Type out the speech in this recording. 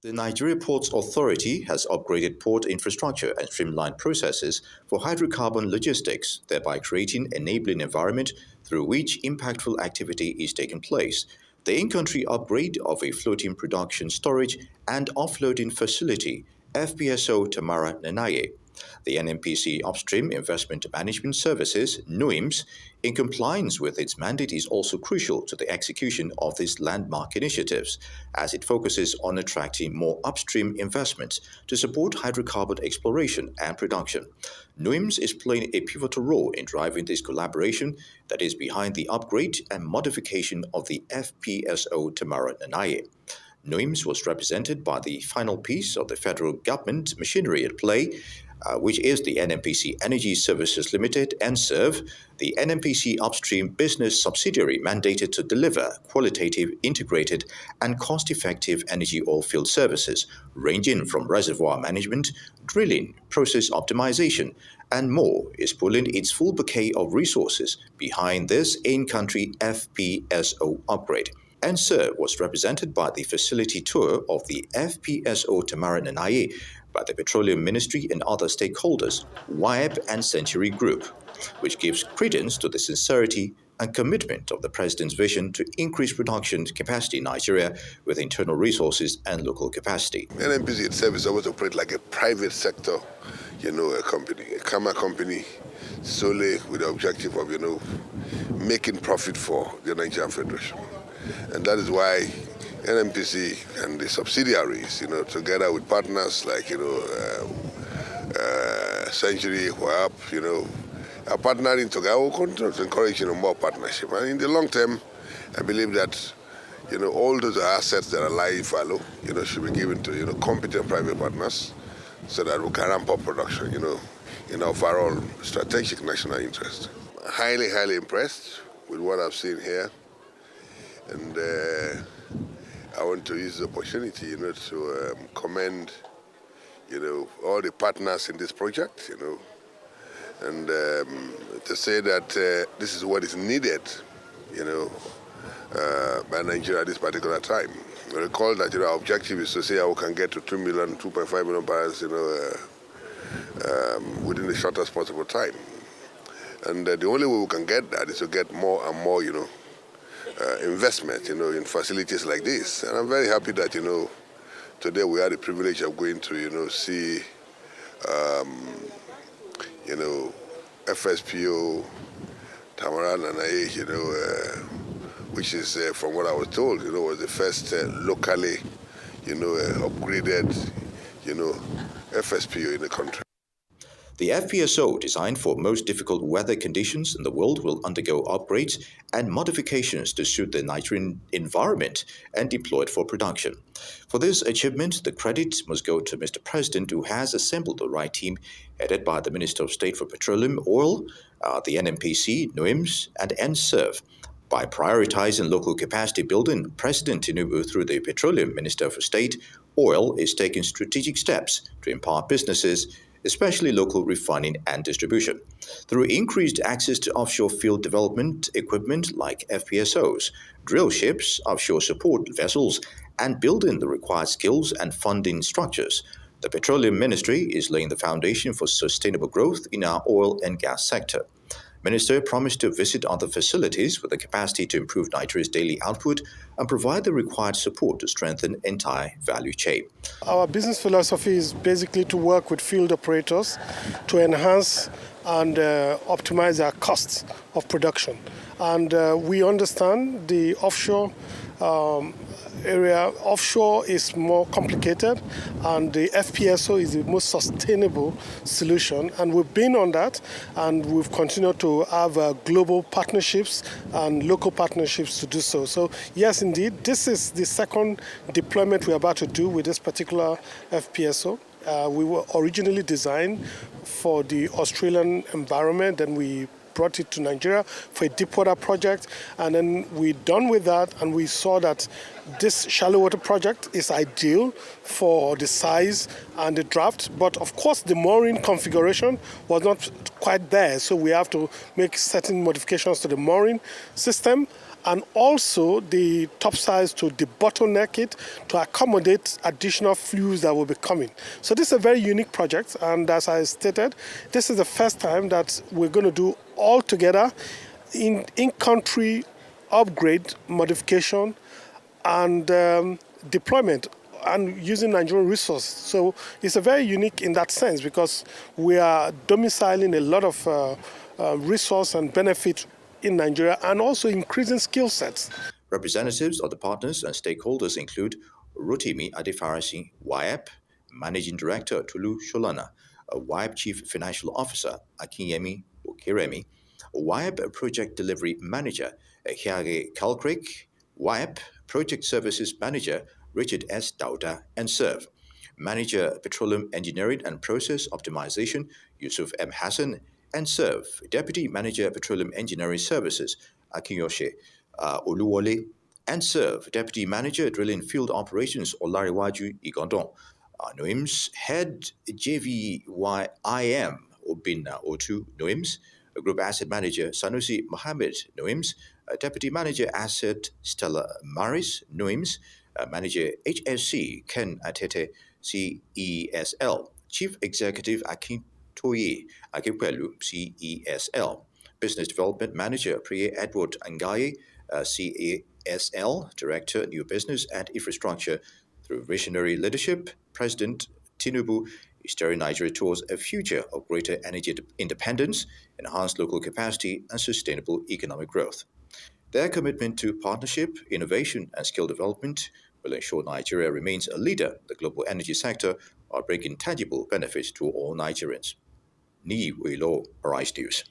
The Nigeria Ports Authority has upgraded port infrastructure and streamlined processes for hydrocarbon logistics, thereby creating an enabling environment through which impactful activity is taking place. The in-country upgrade of a floating production storage and offloading facility, FPSO Tamara Nanaye, the NNPC Upstream Investment Management Services, NUIMS, in compliance with its mandate, is also crucial to the execution of these landmark initiatives, as it focuses on attracting more upstream investments to support hydrocarbon exploration and production. NUIMS is playing a pivotal role in driving this collaboration that is behind the upgrade and modification of the FPSO Tamara Nanaye. NUIMS was represented by the final piece of the federal government machinery at play, which is the NNPC Energy Services Limited, NSERV, the NNPC Upstream Business Subsidiary mandated to deliver qualitative, integrated, and cost-effective energy oilfield services, ranging from reservoir management, drilling, process optimization, and more, is pulling its full bouquet of resources behind this in-country FPSO upgrade. NSERV was represented by the facility tour of the FPSO Tamara Nanaye by the Petroleum Ministry and other stakeholders, WIAP and Century Group, which gives credence to the sincerity and commitment of the President's vision to increase production capacity in Nigeria with internal resources and local capacity. NNPC itself is always operate like a private sector, a company, a camera company, solely with the objective of, making profit for the Nigerian Federation. And that is why NNPC and the subsidiaries, together with partners like, Century, WAP, are partnering together to encourage more partnership. And in the long term, I believe that, all those assets that are live fallow, should be given to, competent private partners so that we can ramp up production, in our overall strategic national interest. Highly, highly impressed with what I've seen here. And I want to use the opportunity, to commend, all the partners in this project, and to say that this is what is needed, by Nigeria at this particular time. I recall that, our objective is to say how we can get to 2.5 million barrels, within the shortest possible time. And the only way we can get that is to get more and more, investment, in facilities like this. And I'm very happy that, today we had the privilege of going to, see, FSPO, Tamara Nanaye, which is, from what I was told, was the first locally, upgraded, FSPO in the country. The FPSO, designed for most difficult weather conditions in the world, will undergo upgrades and modifications to suit the Nigerian environment and deployed for production. For this achievement, the credit must go to Mr. President, who has assembled the right team headed by the Minister of State for Petroleum, Oil, the NNPC, NUIMS, and NSERV. By prioritizing local capacity building, President Tinubu, through the Petroleum Minister for State, Oil, is taking strategic steps to empower businesses, especially local refining and distribution, through increased access to offshore field development equipment like FPSOs, drill ships, offshore support vessels, and building the required skills and funding structures. The Petroleum Ministry is laying the foundation for sustainable growth in our oil and gas sector. Minister promised to visit other facilities with the capacity to improve Nigeria's daily output and provide the required support to strengthen entire value chain. Our business philosophy is basically to work with field operators to enhance and optimize our costs of production. And we understand the offshore area. Offshore is more complicated, and the FPSO is the most sustainable solution. And we've been on that, and we've continued to have global partnerships and local partnerships to do so. So yes, indeed, this is the second deployment we're about to do with this particular FPSO. We were originally designed for the Australian environment, and we brought it to Nigeria for a deepwater project, and then we're done with that, and we saw that this shallow water project is ideal for the size and the draft, but of course the mooring configuration was not quite there, so we have to make certain modifications to the mooring system and also the topsides to debottleneck it to accommodate additional fuels that will be coming. So this is a very unique project, and as I stated, this is the first time that we're going to do all together in-country upgrade, modification, and deployment and using Nigerian resources. So it's a very unique in that sense because we are domiciling a lot of resource and benefit in Nigeria and also increasing skill sets. Representatives of the partners and stakeholders include Rotimi Adefarasi, WIAP, Managing Director Tulu Sholana, WIAP Chief Financial Officer Akinyemi Okiremi, WIAP Project Delivery Manager Hiage Kalkrik, WIAP Project Services Manager Richard S. Dauda, and SERV Manager Petroleum Engineering and Process Optimization Yusuf M. Hassan, and SERV Deputy Manager Petroleum Engineering Services Akinyoshe Oluwole, and SERV Deputy Manager Drilling Field Operations Olariwaju Igondon. NOIMS Head JVYIM Obinna Otu NOIMS, Group Asset Manager Sanusi Mohammed NOIMS, Deputy Manager Asset Stella Maris NOIMS, Manager HSC Ken Atete CESL, Chief Executive Akintoye Akinpelu CESL, Business Development Manager Priye Edward Angaye CESL, Director New Business and Infrastructure. Through visionary leadership, President Tinubu is steering Nigeria towards a future of greater energy independence, enhanced local capacity, and sustainable economic growth. Their commitment to partnership, innovation, and skill development will ensure Nigeria remains a leader in the global energy sector while bringing tangible benefits to all Nigerians. Ni Wilo, Arise News.